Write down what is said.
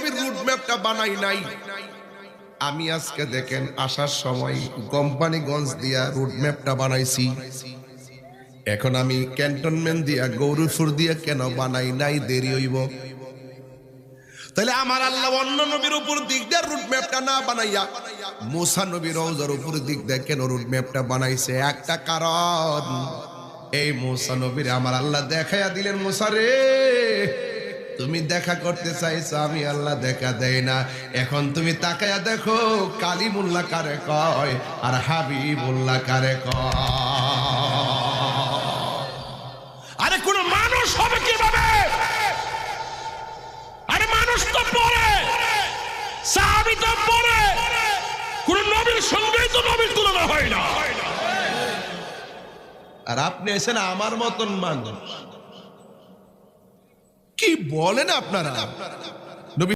নবীর রুট ম্যাপটা বানাই নাই। আমি আজকে দেখেন আসার সময় কোম্পানিগঞ্জ দিয়া রুট ম্যাপটা বানাইছি। এখন আমি ক্যান্টনমেন্ট দিয়া গৌরীপুর দিয়া কেন বানাই নাই? দেরি হইব। তাহলে আমার আল্লাহ অন্য নবীর উপর দিক দিয়ে রুট ম্যাপটা না বানাইয়া মুসা নবীর রওজার উপর দিক দিয়ে কেন রুট ম্যাপটা বানাইছে? একটা কারণ, এই মুসা নবীর আমার আল্লাহ দেখাইয়া দিলেন, মুসা রে তুমি দেখা করতে চাইছো, আমি আল্লাহ দেখা দেই না। এখন তুমি তাকায়া দেখো কালিমুল্লাহ কারে কয় আর হাবিবুল্লাহ কারে কয়। আরে কোন মানুষ হবে কিভাবে? আরে মানুষ তো পড়ে, সাহাবী তো পড়ে, কোন নবীর সঙ্গেই তো নবীর তুলনা হয় না। আর আপনি এসেন আমার মতন মানুষ, কি বলেন আপনারা?